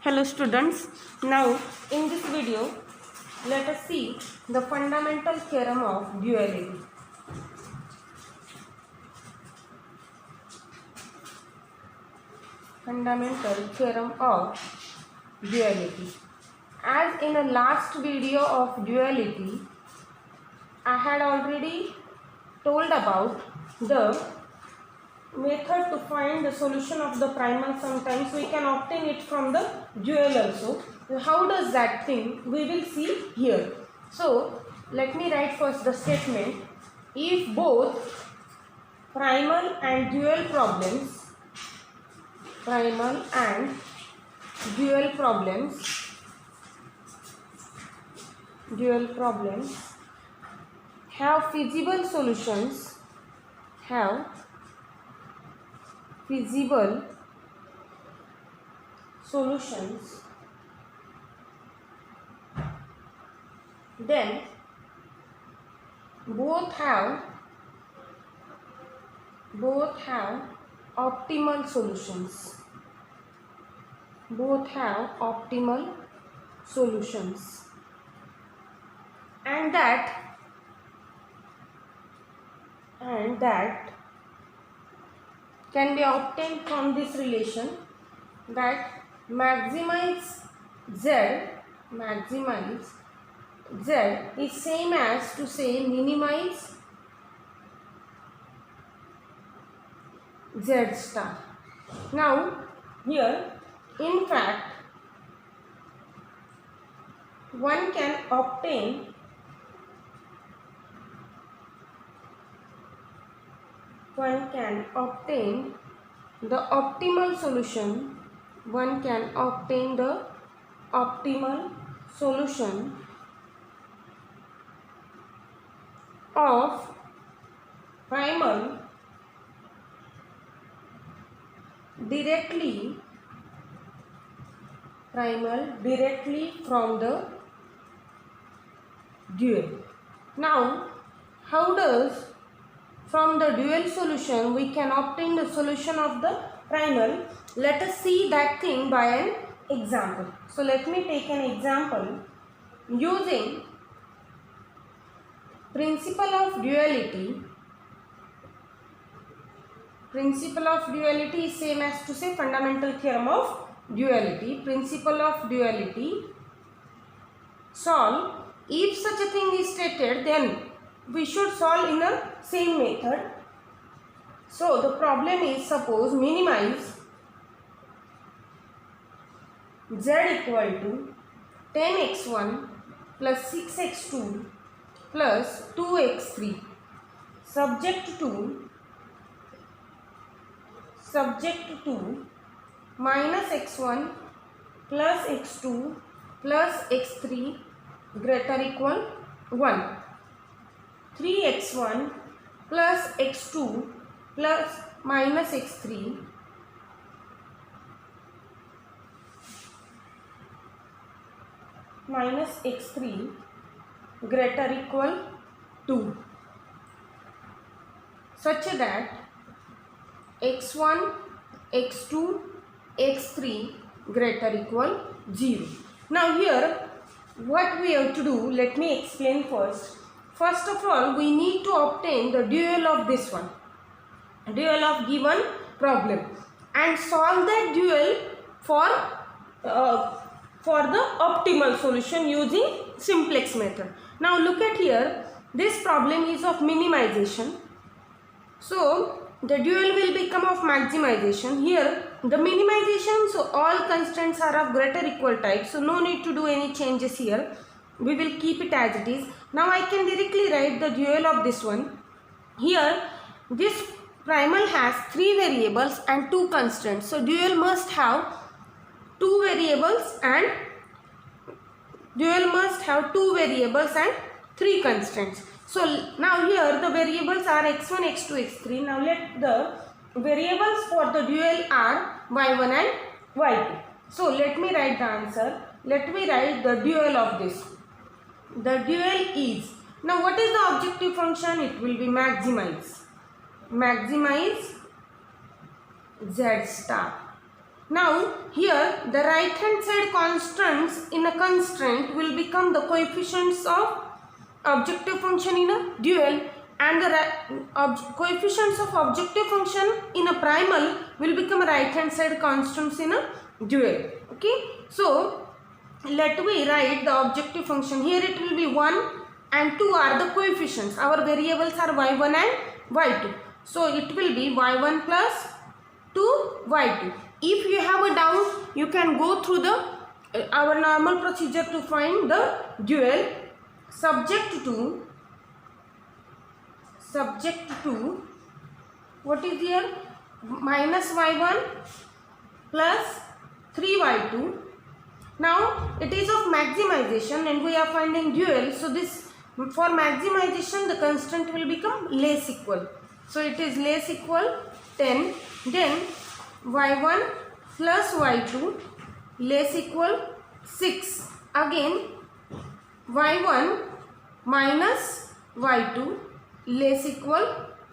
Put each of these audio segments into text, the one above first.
Hello students, now in this video let us see the fundamental theorem of duality. Fundamental theorem of duality. As in the last video of duality, I had already told about the method to find the solution of the primal. Sometimes we can obtain it from the dual also. How does that thing? We will see here. So let me write first the statement. If both primal and dual problems have feasible solutions, then both have optimal solutions. And that can be obtained from this relation, that maximize z is same as to say minimize z star. Now here in fact one can obtain the optimal solution. One can obtain the optimal solution of primal directly from the dual. Now how does from the dual solution we can obtain the solution of the primal? Let us see that thing by an example. So let me take an example using principle of duality. Principle of duality is same as to say fundamental theorem of duality. Principle of duality. Solve. If such a thing is stated, then we should solve in a same method. So the problem is, suppose minimize z equal to 10x1 plus 6x2 plus 2x3 subject to minus x1 plus x2 plus x3 greater equal 1. 3x1 plus x2 plus minus x3 greater equal 2, such that x1, x2, x3 greater equal 0. Now here what we have to do, let me explain first. First of all, we need to obtain the dual of this one, dual of given problem, and solve that dual for the optimal solution using simplex method. Now look at here, this problem is of minimization, so the dual will become of maximization. Here the minimization, so all constants are of greater equal type, so no need to do any changes here. We will keep it as it is. Now I can directly write the dual of this one. Here this primal has 3 variables and 2 constants, so dual must have 2 variables and 3 constants. So now here the variables are x1, x2, x3. Now let the variables for the dual are y1 and y2. So let me write the answer. Let me write the dual of this. The dual is, now what is the objective function? It will be maximize z star. Now here the right hand side constants in a constraint will become the coefficients of objective function in a dual, and the coefficients of objective function in a primal will become right hand side constants in a dual. Okay, so let me write the objective function. Here it will be 1 and 2 are the coefficients. Our variables are y1 and y2. So it will be y1 plus 2 y2. If you have a doubt, you can go through the our normal procedure to find the dual. Subject to what is here, minus y1 plus 3y2. Now it is of maximization and we are finding dual. So this, for maximization, the constant will become less equal. So it is less equal 10. Then y1 plus y2 less equal 6. Again y1 minus y2 less equal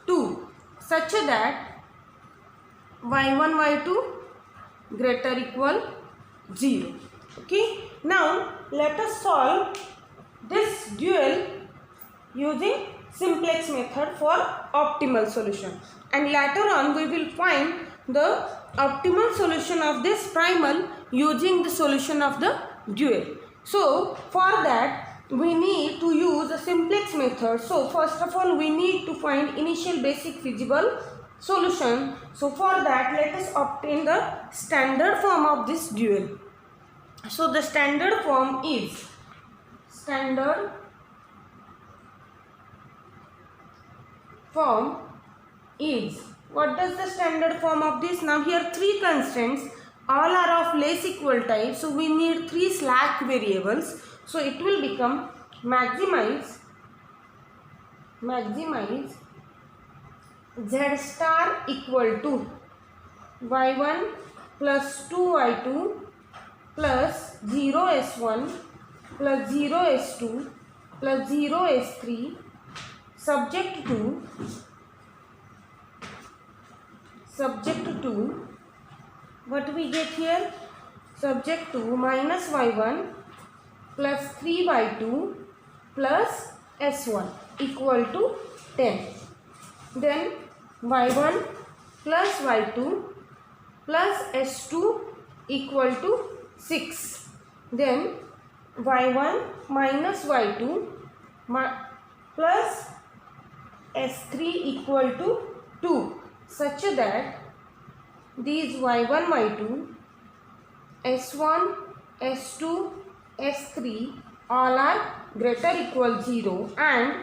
2, such that y1 y2 greater equal 0. Okay, now let us solve this dual using simplex method for optimal solution, and later on we will find the optimal solution of this primal using the solution of the dual. So for that we need to use a simplex method. So first of all we need to find initial basic feasible solution. So for that let us obtain the standard form of this dual. So the standard form is what does the standard form of this? Now here three constants, all are of less equal type, so we need three slack variables. So it will become maximize z star equal to y1 plus 2y2 plus 0s1 plus 0s2 plus 0s3 subject to what we get here, subject to minus y1 plus 3y2 plus s1 equal to 10. Then y1 plus y2 plus s2 equal to 6. Then y1 minus y2 plus s3 equal to 2, such that these y1 y2 s1 s2 s3 all are greater equal 0, and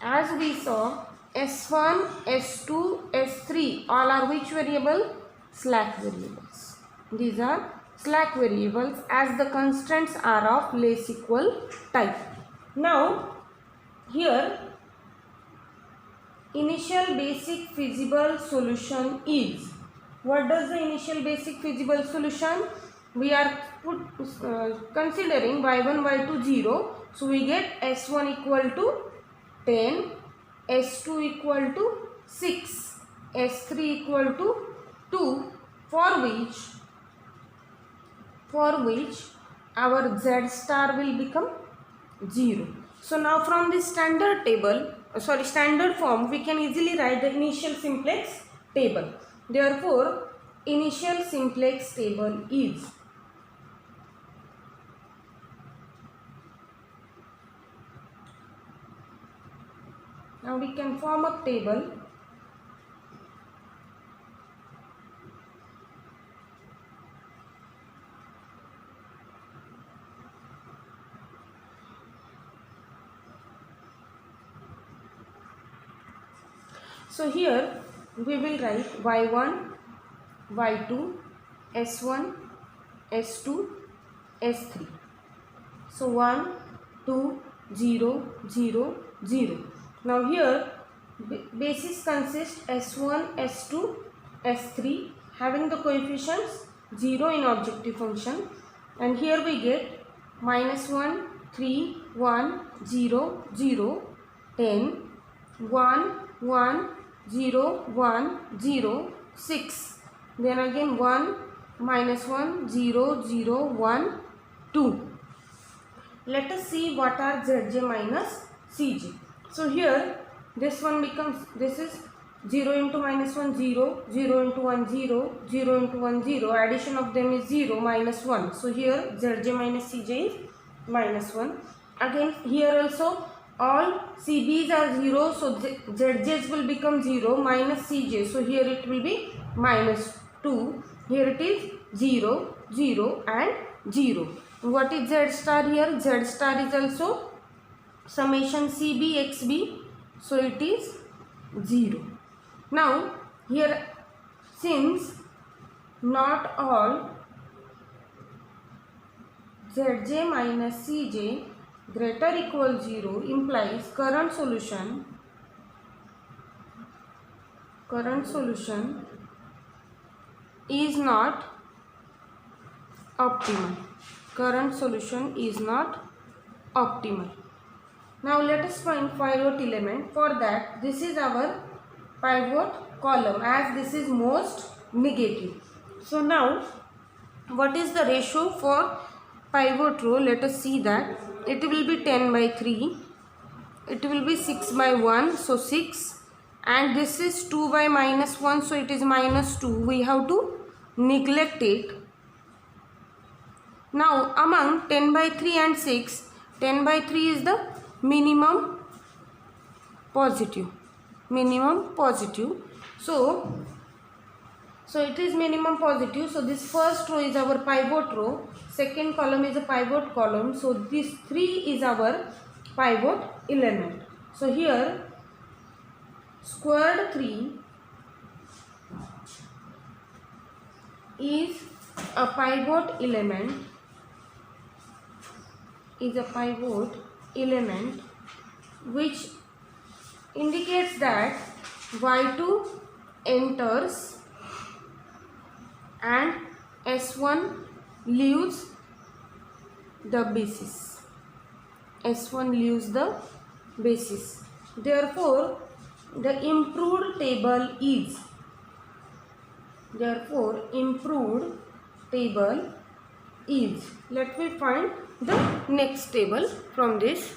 as we saw s1 s2 s3 all are which variable? Slack variables. These are slack variables as the constants are of less equal type. Now here initial basic feasible solution is, what does the initial basic feasible solution? We are considering y1 y2 0, so we get s1 equal to 10, s2 equal to 6, s3 equal to 2, for which our z star will become 0. So now from this standard form we can easily write the initial simplex table. Therefore initial simplex table is, now we can form a table. So here we will write y1, y2, s1, s2, s3. So 1, 2, 0, 0, 0. Now here basis consists s1, s2, s3 having the coefficients 0 in objective function, and here we get minus 1, 3, 1, 0, 0, 10, 1, 1, 0, 1, 0, 6, then again 1, minus 1, 0, 0, 1, 2. Let us see what are Zj minus Cj. So here this one becomes, this is 0 into minus 1, 0, 0 into 1, 0, 0 into 1, 0. Addition of them is 0, minus 1. So here Zj minus Cj is minus 1. Again here also all Cb's are 0, so Zj's will become 0, minus Cj. So here it will be minus 2. Here it is 0, 0 and 0. What is Z star here? Z star is also summation Cb xb. So it is 0. Now here, since not all Zj minus Cj greater equal 0 implies current solution is not optimal. Current solution is not optimal. Now let us find pivot element. For that, this is our pivot column, as this is most negative. So now what is the ratio for pivot row? Let us see that. It will be 10 by 3. It will be 6 by 1. So 6. And this is 2 by minus 1. So it is minus 2. We have to neglect it. Now among 10 by 3 and 6, 10 by 3 is the minimum positive. So it is minimum positive. So this first row is our pivot row. Second column is a pivot column. So this 3 is our pivot element. So here squared 3 is a pivot element. Which indicates that Y2 enters and S1 leaves the basis. Therefore, the improved table is. Let me find the next table from this.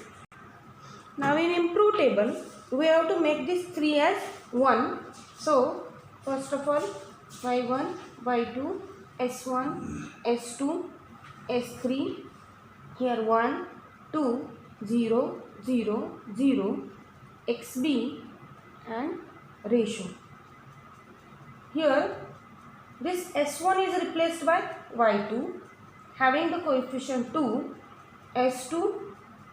Now in improved table, we have to make this 3 as 1. So first of all, y1, y2, s1, s2, s3, here 1, 2, 0, 0, 0, xb and ratio. Here this s1 is replaced by y2 having the coefficient 2, s2,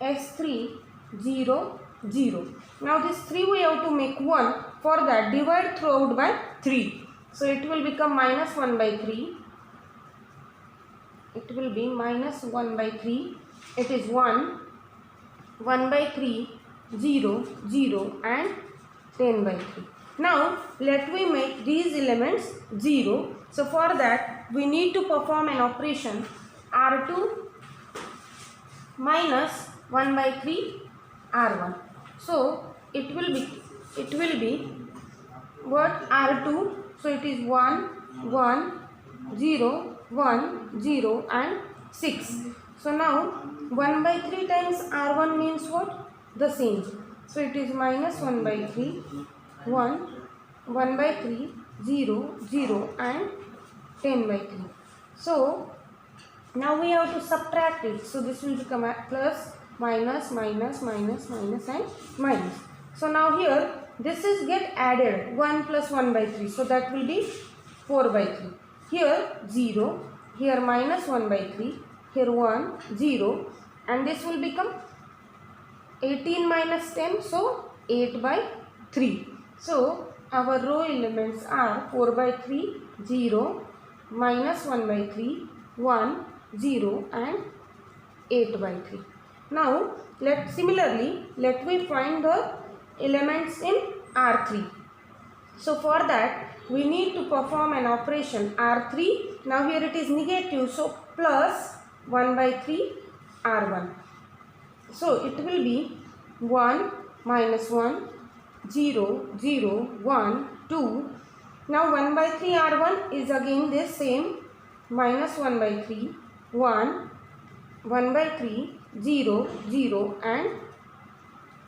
s3, 0, 0. Now this 3 we have to make 1. For that, divide throughout by 3. So it will become minus 1 by 3. It will be minus 1 by 3. It is 1, 1 by 3, 0, 0 and 10 by 3. Now let me make these elements 0. So for that, we need to perform an operation R2 minus 1 by 3 R1. So it will be what? R2. So it is 1, 1, 0, 1, 0 and 6. So now 1 by 3 times R1 means what? The same. So it is minus 1 by 3, 1, 1 by 3, 0, 0 and 10 by 3. So now we have to subtract it. So this will become a plus, minus, minus, minus, minus and minus. So now here this is get added 1 plus 1 by 3. So that will be 4 by 3. Here 0, here minus 1 by 3, here 1, 0 and this will become 18 minus 10. So 8 by 3. So our row elements are 4 by 3, 0, minus 1 by 3, 1, 0 and 8 by 3. Now similarly let me find the elements in R3. So for that we need to perform an operation R3. Now here it is negative, so plus 1 by 3 R1. So it will be 1, minus 1, 0, 0, 1, 2. Now 1 by 3 R1 is again this same. minus 1 by 3, 1, 1 by 3, 0, 0 and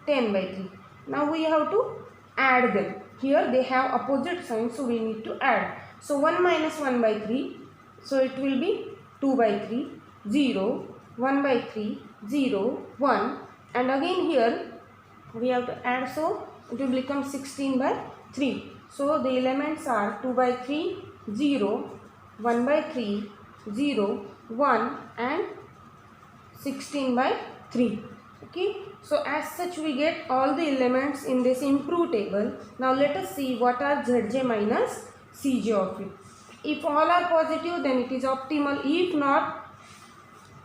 10 by 3. Now we have to add them. Here they have opposite signs, so we need to add. So 1 minus 1 by 3, so it will be 2 by 3, 0, 1 by 3, 0, 1 and again here we have to add, so it will become 16 by 3. So the elements are 2 by 3, 0, 1 by 3, 0, 1 and 16 by 3. Okay. So as such we get all the elements in this improved table. Now let us see what are Zj minus Cj of it. If all are positive, then it is optimal. If not,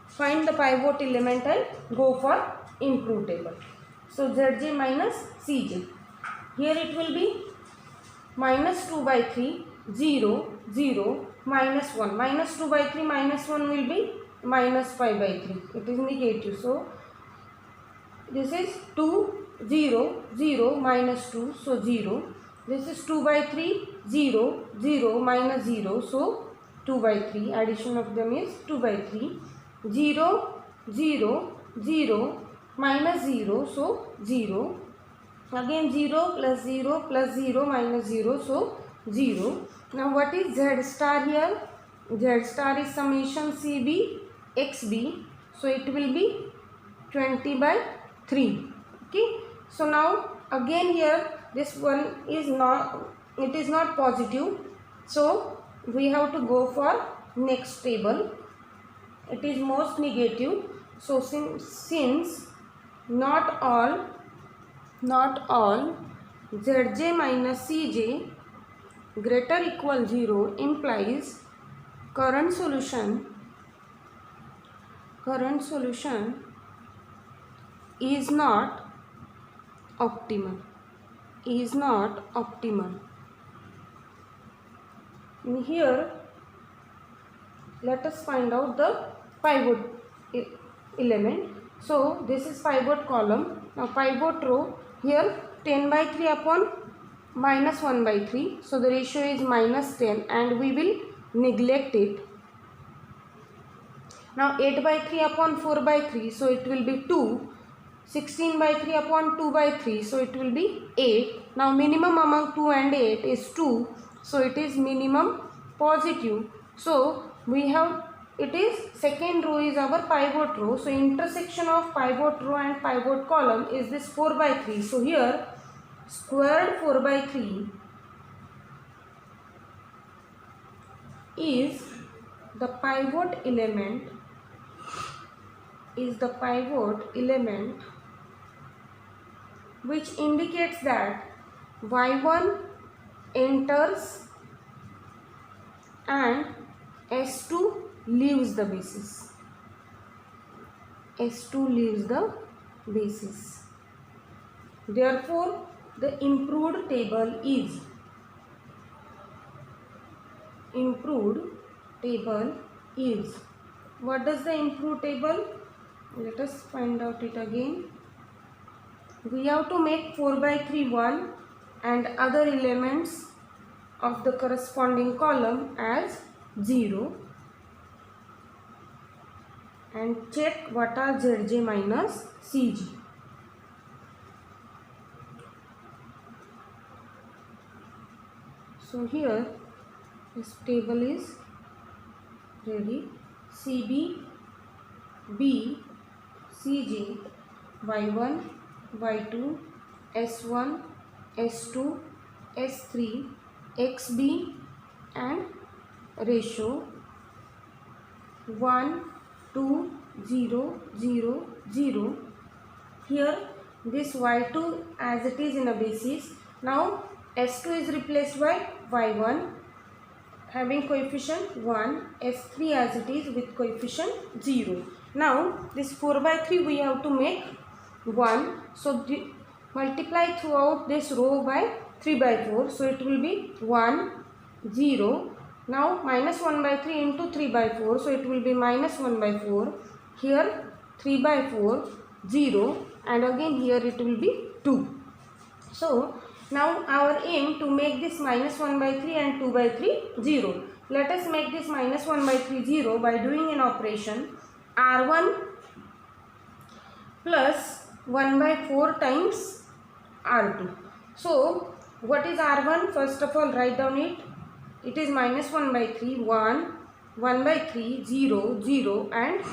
find the pivot element and go for improved table. So Zj minus Cj. Here it will be minus 2 by 3, 0, 0, minus 1. Minus 2 by 3, minus 1 will be minus 5 by 3. It is negative. So this is 2, 0, 0, minus 2, so 0. This is 2 by 3, 0, 0, minus 0, so 2 by 3. Addition of them is 2 by 3. 0, 0, 0, minus 0, so 0. Again 0 plus 0 plus 0 minus 0, so 0. Now what is Z star here? Z star is summation CB XB, so it will be 20 by 3. Okay. So now again here this one is not, it is not positive, so we have to go for next table. It is most negative. So since not all Zj minus Cj greater equal 0 implies current solution is not optimal. In here let us find out the pivot element. So this is pivot column. Now pivot row, here 10 by 3 upon minus 1 by 3. So the ratio is minus 10 and we will neglect it. Now 8 by 3 upon 4 by 3. So it will be 2. 16 by 3 upon 2 by 3. So it will be 8. Now minimum among 2 and 8 is 2. So it is minimum positive. So we have, it is second row is our pivot row. So intersection of pivot row and pivot column is this 4 by 3. So here squared 4 by 3 is the pivot element, which indicates that y1 enters and S2 leaves the basis. Therefore, the improved table is what does the improved table? Let us find out it again. We have to make 4 by 3 1 and other elements of the corresponding column as 0 and check what are Zj minus Cj. So here this table is ready. CB, B, Cj, Y1, Y2, S1, S2, S3, XB and ratio 1, 2, 0, 0, 0. Here this Y2 as it is in a basis. Now S2 is replaced by Y1 having coefficient 1, S3 as it is with coefficient 0. Now this 4 by 3 we have to make 1. So multiply throughout this row by 3 by 4. So it will be 1, 0. Now minus 1 by 3 into 3 by 4. So it will be minus 1 by 4. Here 3 by 4, 0. And again here it will be 2. So now our aim to make this minus 1 by 3 and 2 by 3 0. let us make this minus 1 by 3 0 by doing an operation r1 plus 1 by 4 times r2. So what is r1? First of all, write down it. It is minus 1 by 3, 1, 1 by 3, 0, 0 and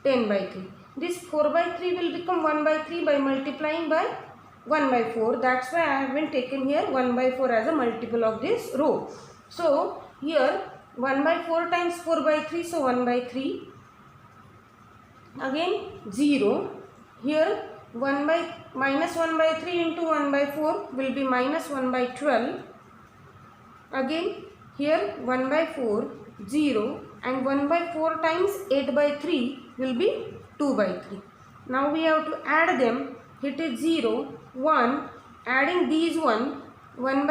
10 by 3. This 4 by 3 will become 1 by 3 by multiplying by 1 by 4. That's why I have been taken here 1 by 4 as a multiple of this row. So here 1 by 4 times 4 by 3, so 1 by 3. Again 0. Here 1 by minus 1 by 3 into 1 by 4 will be minus 1 by 12. Again here 1 by 4, 0 and 1 by 4 times 8 by 3 will be 2 by 3. Now we have to add them. It is 0, 1, adding these 1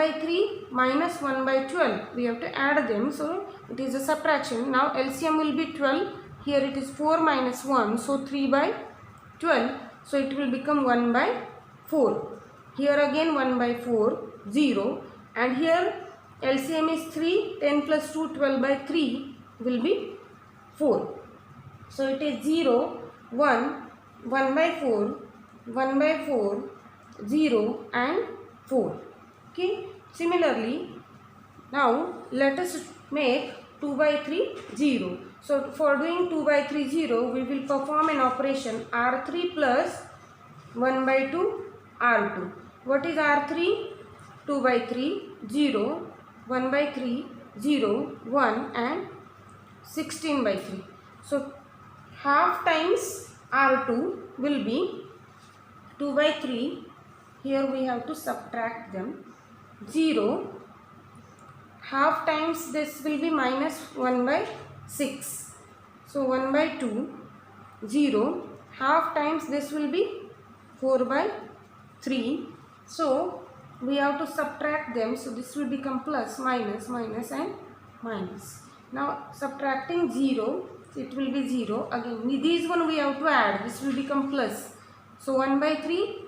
by 3 minus 1 by 12. We have to add them, so it is a subtraction. Now LCM will be 12. Here it is 4 minus 1, so 3 by 12. So it will become 1 by 4. Here again 1 by 4, 0 and here LCM is 3, 10 plus 2, 12 by 3 will be 4. So it is 0, 1, 1 by 4, 1 by 4, 0 and 4. Okay. Similarly, now let us make 2 by 3, 0. So for doing 2 by 3, 0, we will perform an operation R3 plus 1 by 2, R2. What is R3? 2 by 3, 0, 1 by 3, 0, 1 and 16 by 3. So half times R2 will be 2 by 3. Here we have to subtract them. 0. Half times this will be minus 1 by 6. So 1 by 2, 0. Half times this will be 4 by 3. So we have to subtract them. So this will become plus, minus, minus and minus. Now subtracting 0, it will be 0. Again these one we have to add. This will become plus. So 1 by 3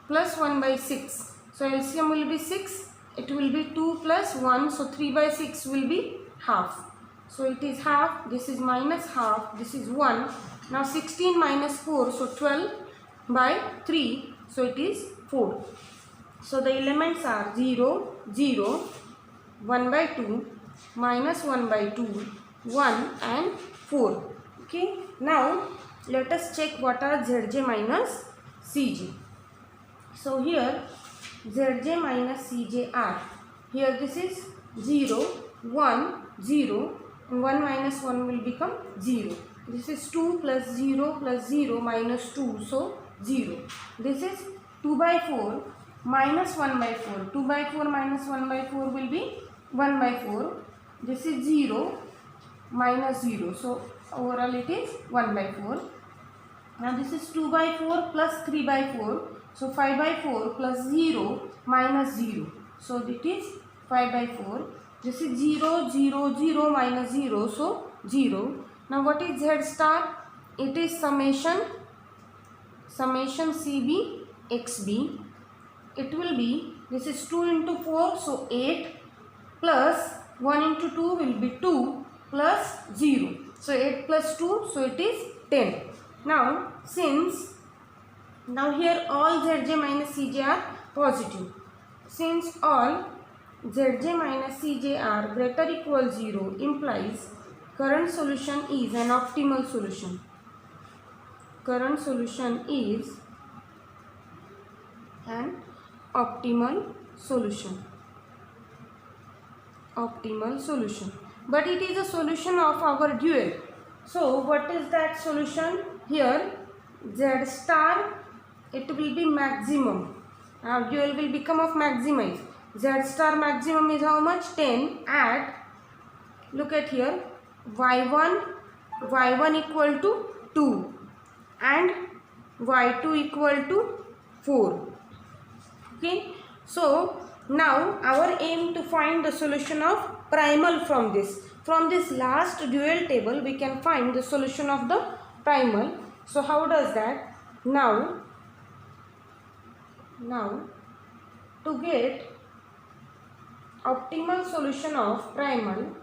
plus 1 by 6. So LCM will be 6. It will be 2 plus 1. So 3 by 6 will be half. So it is half. This is minus half. This is 1. Now 16 minus 4. So 12 by 3. So it is 4. So the elements are 0, 0, 1 by 2, minus 1 by 2, 1 and 4. Okay. Now let us check what are Zj minus Cj. So here Zj minus Cj are, here this is 0, 1, 0 and 1 minus 1 will become 0. This is 2 plus 0 plus 0 minus 2, so 0. This is 2 by 4 minus 1 by 4. 2 by 4 minus 1 by 4 will be 1 by 4. This is 0 minus 0. So overall it is 1 by 4. Now this is 2 by 4 plus 3 by 4. So 5 by 4 plus 0 minus 0. So it is 5 by 4. This is 0, 0, 0 minus 0. So 0. Now what is Z star? It is summation CB XB. It will be, this is 2 into 4, so 8 plus 1 into 2 will be 2 plus 0. So 8 plus 2, so it is 10. Now since, now here all Zj minus Cj are positive. Since all Zj minus Cj are greater or equal 0 implies current solution is an optimal solution. Current solution is an optimal solution. Optimal solution. But it is a solution of our dual. So what is that solution? Here Z star, it will be maximum. Our dual will become of maximize. Z star maximum is how much? 10 at, look at here, y1 equal to 2 and y2 equal to 4. Okay. So now our aim to find the solution of primal from this. From this last dual table we can find the solution of the primal. So how does that? Now to get optimal solution of primal,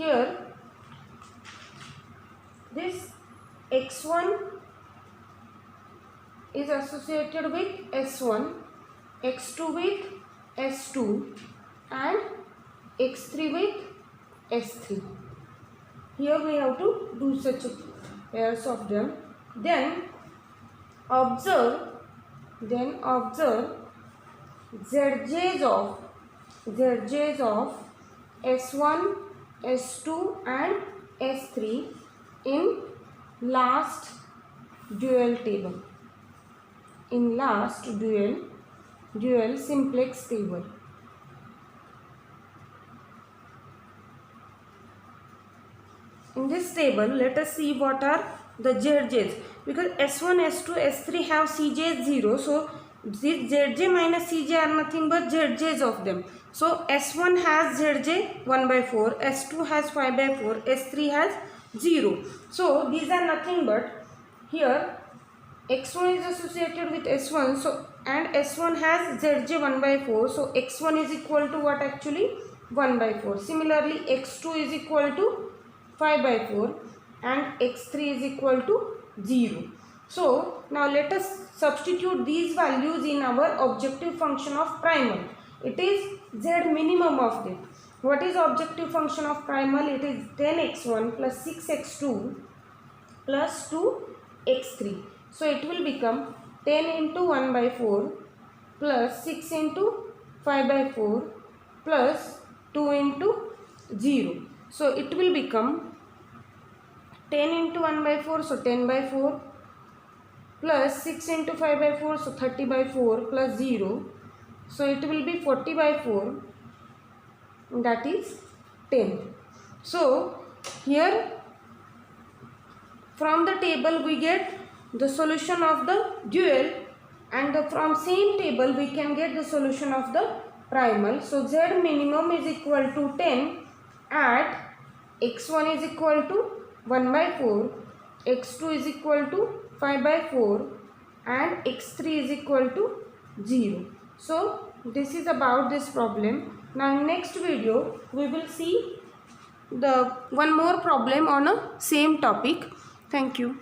here this x1 is associated with s1, x2 with s2 and x3 with s3. Here we have to do such pairs of them. Then observe ZJs of S1, S2 and S3 in last dual table. In last dual simplex table. In this table, let us see what are the ZJs. Because S1, S2, S3 have CJs 0. So, this ZJ minus CJ are nothing but ZJs of them. So, S1 has ZJ 1 by 4, S2 has 5 by 4, S3 has 0. So, these are nothing but here x1 is associated with s1, so and s1 has zj 1 by 4, so x1 is equal to what actually 1 by 4. Similarly, x2 is equal to 5 by 4 and x3 is equal to 0. So now let us substitute these values in our objective function of primal. It is z minimum of it. What is objective function of primal? It is 10x1 plus 6x2 plus 2x3. So it will become 10 into 1 by 4 plus 6 into 5 by 4 plus 2 into 0. So it will become 10 into 1 by 4, so 10 by 4 plus 6 into 5 by 4, so 30 by 4 plus 0. So it will be 40 by 4, that is 10. So here from the table we get the solution of the dual, and from same table we can get the solution of the primal. So z minimum is equal to 10 at x1 is equal to 1 by 4, x2 is equal to 5 by 4 and x3 is equal to 0. So this is about this problem. Now in next video we will see the one more problem on a same topic. Thank you.